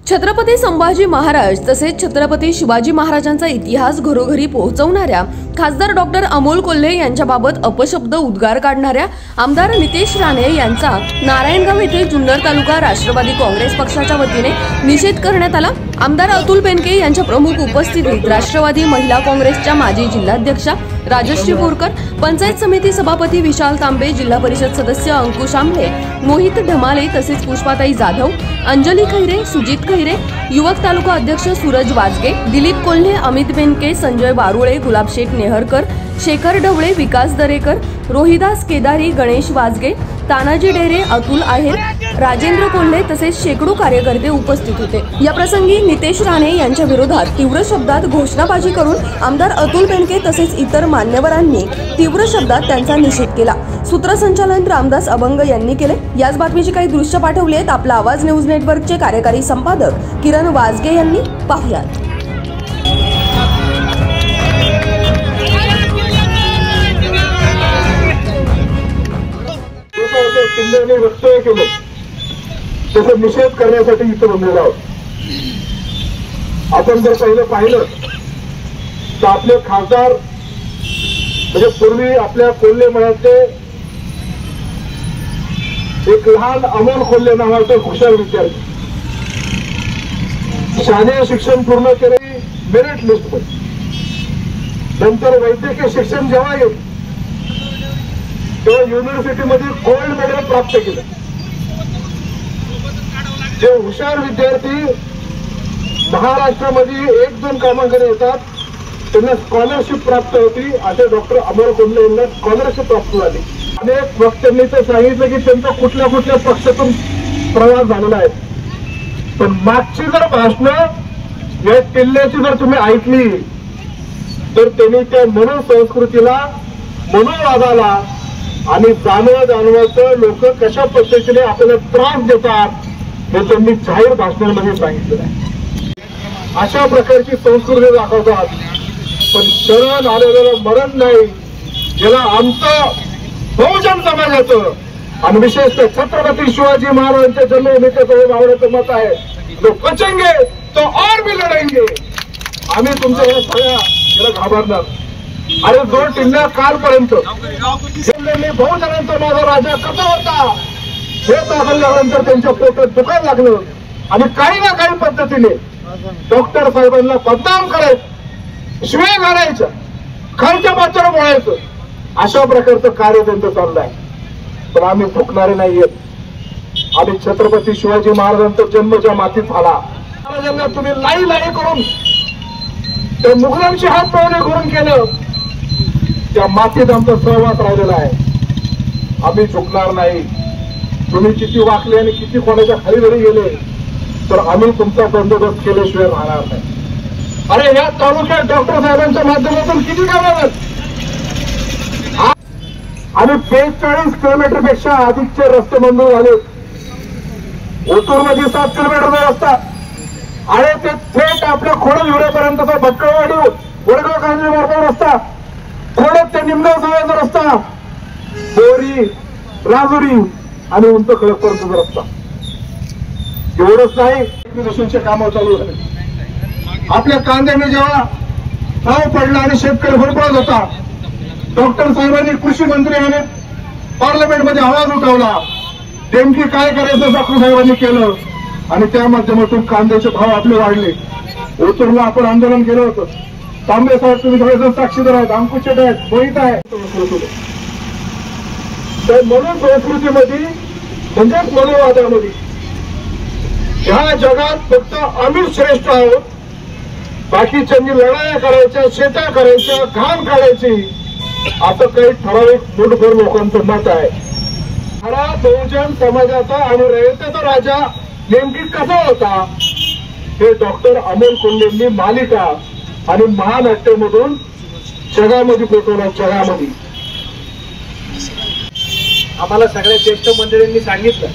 छत्रपती संभाजी महाराज तसेच छत्रपती शिवाजी महाराजांचा इतिहास घरोघरी पोहोचवणाऱ्या खासदार डॉक्टर अमोल कोल्हे यांच्याबाबत अपशब्द उद्गार काढणाऱ्या आमदार नितेश राणे यांचा नारायणगाव येथे जुन्नर तालुका राष्ट्रवादी काँग्रेस पक्षाच्या वतीने निषेध करण्यात आला। आमदार अतुल बेनके यांच्या प्रमुख उपस्थितीत राष्ट्रवादी महिला काँग्रेसच्या माजी जिल्हाध्यक्षा राजश्री बोरकर, पंचायत समिती सभापती विशाल तांबे, जिल्हा परिषद सदस्य अंकुश आंबळे, मोहित ढमाले तसेच पुष्पाताई जाधव, अंजली खैरे, सुजित खैरे, युवक तालुका अध्यक्ष सूरज वाजगे, दिलीप कोल्हे, अमित बेनके, संजय बारुळे, गुलाबशेठ नेहरकर, शेखर ढवळे, विकास दरेकर, रोहिदास केदारी, गणेश वाजगे, तानाजी डेरे, अतुल आहेर, राजेंद्र कोल्हे तसेच शेकडो कार्यकर्ते उपस्थित होते। या प्रसंगी नितेश राणे यांच्या विरोधात तीव्र शब्दात घोषणाबाजी करून आमदार अतुल बेनके तसेच इतर मान्यवरांनी तीव्र शब्दात त्यांचा निषेध केला। सूत्रसंचालन रामदास अभंग यांनी केले। याच बातमीची काही दृश्य पाठवली आहेत आपला आवाज न्यूज नेटवर्कचे कार्यकारी संपादक किरण वाजगे यांनी। पाहुयात। वक्तव्य केलं त्याचा निषेध करण्यासाठी इथं जमलेलो आहोत। आपण जर पहिलं पाहिलं तर आपले खासदार म्हणजे पूर्वी आपल्या कोल्हे मळ्यातले एक लहान अमोल कोल्हे नावाचा हुशार विद्यार्थी, शालेय शिक्षण पूर्ण केले मेरिट लिस्ट मध्ये, नंतर वैद्यकीय शिक्षण जेव्हा येईल तेव्हा युनिव्हर्सिटीमध्ये गोल्ड मेडल प्राप्त केलं। जे हुशार विद्यार्थी महाराष्ट्रामध्ये 1-2 कामाकडे येतात त्यांना स्कॉलरशिप प्राप्त होती, असे डॉक्टर अमोल कोल्हे यांना स्कॉलरशिप प्राप्त झाली। अनेक वक्त्यांनी तर सांगितलं की त्यांचा कुठल्या कुठल्या पक्षातून प्रवास झालेला आहे, पण मागची जर भाषणं या किल्ल्याची जर तुम्ही ऐकली तर त्यांनी त्या मनोसंस्कृतीला, मनोवादाला आणि जाणवाचं लोक कशा पद्धतीने आपल्याला त्रास देतात हे त्यांनी जाहीर भाषणांमध्ये सांगितलं आहे। अशा प्रकारची संस्कृती दाखवतात, पण शरण आलेलं मरण नाही, ज्याला आमचं बहुजन समाजाचं आणि विशेषतः छत्रपती शिवाजी महाराजांच्या जन्मभूमीचं सगळं आवडतं मत आहे, जो बचेंगे तो और भी लढेंगे। आम्ही तुमच्या या सगळ्या याला घाबरणार। अरे जो टिल्ल्या कालपर्यंत बहुजनांचा माझा राजा कसा होता हे दाखवल्यानंतर त्यांच्या पोटात दुखायला लागलं आणि काही ना काही पद्धतीने डॉक्टर साहेबांना बदनाम करायचं, शिव्या घालायचं, खालच्या पात्रावर बोलायचं, अशा प्रकारचं कार्य त्यांचं चाललं आहे। पण आम्ही झुकणारे नाहीयेत। आम्ही छत्रपती शिवाजी महाराजांचा जन्म ज्या मातीत झाला, महाराजांना तुम्ही लाई करून त्या मुघलांशी हात पळवणे करून केलं, त्या मातीत आमचा सहवास राहिलेला आहे। आम्ही झुकणार नाही। तुम्ही किती वाकले आणि किती कोणाच्या खाली जरी गेले तर आम्ही तुमचा बंदोबस्त केल्याशिवाय राहणार नाही। अरे या तालुक्यात डॉक्टर साहेबांच्या माध्यमातून किती कामावर आणि 43 किलोमीटर पेक्षा अधिकचे रस्ते मंजूर झाले। ओतूर मध्ये 7 किलोमीटरचा रस्ता, आणि ते थेट आपल्या खोडद विड्यापर्यंतचा भटकळवाडी वडगाव कांजरी मार्गावर रस्ता, खोडद ते निमगाव साव्याचा रस्ता, बोरी, राजुरी आणि उंच खडकपर्यंतचा रस्ता। एवढंच नाही, मशीनचे कामं चालू झाले। आपल्या कांद्याने जेव्हा भाव पडला आणि शेतकरी होरपळत होता, डॉक्टर साहेबांनी कृषी मंत्री आणि पार्लमेंटमध्ये आवाज उठवला, नेमकी काय करायचं डॉक्टर साहेबांनी केलं आणि त्या माध्यमातून कांद्याचे भाव आपले वाढले। ओतूरला आपण आंदोलन केलं होतं। तांबे साहेब तुम्ही सगळेजण साक्षीदार आहेत, अंकुश आहेत, मोहित आहे। तर म्हणून संस्कृतीमध्ये म्हणजेच मनोवादामध्ये ह्या जगात फक्त आम्हीच श्रेष्ठ आहोत, बाकीच्यांनी लढाया करायच्या, शेत्या करायच्या, घाण काढायची, असं काही ठराविक मुठभर लोकांचं मत आहे। खरा बहुजन समाजाचा आणि रयतेचा राजा नेमकी कसा होता हे डॉक्टर अमोल कोल्हेंनी मालिका आणि महानाट्यमधून जगामध्ये पोहोचवलं। जगामध्ये आम्हाला सगळ्या ज्येष्ठ मंडळींनी सांगितलं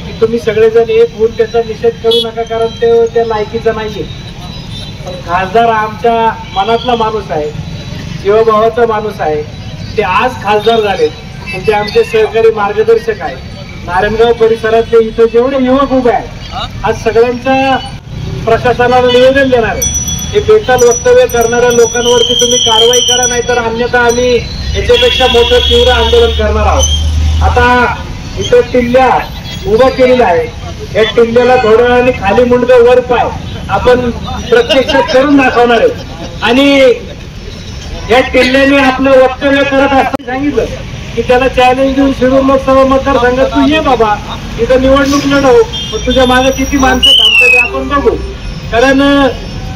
की तुम्ही सगळेजण एक होऊन त्याचा निषेध करू नका, कारण ते त्या लायकीचा नाहीये। पण खासदार आमच्या मनातला माणूस आहे, जीवभावाचा माणूस आहे, ते आज खासदार झाले, ते आमचे सहकारी मार्गदर्शक आहेत। नारायणगाव परिसरातले इथं जेवढे युवक उभे आहेत आज सगळ्यांच्या प्रशासनाला निवेदन देणार आहे की बेताल वक्तव्य करणाऱ्या लोकांवरती तुम्ही कारवाई करा, नाहीतर अन्यथा आम्ही याच्यापेक्षा मोठं तीव्र आंदोलन करणार आहोत. आता इथं टिल्ल्या उभं केलेलं आहे, या टिल्ल्याला थोड्या वेळाने खाली मुंडकं वर पाय आपण प्रत्यक्षात करून दाखवणार आहे. आणि या टिल्ल्याने आपलं वक्तव्य करत असताना सांगितलं की त्याला चॅलेंज देऊन शिरूर लोकसभा मतदारसंघात तू ये बाबा, इथं निवडणूक लढव, पण तुझ्या मागे किती माणसं थांबतात ते आपण बघू. कारण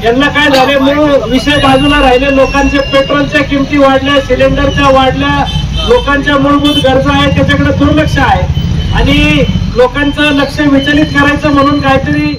यांना काय झाले, मूळ विषय बाजूला राहिले. लोकांचे पेट्रोलच्या किमती वाढल्या, सिलेंडरच्या वाढल्या, लोकांच्या मूलभूत गरजा आहेत त्याच्याकडे दुर्लक्ष आहे आणि लोकांचं लक्ष विचलित करायचं म्हणून काहीतरी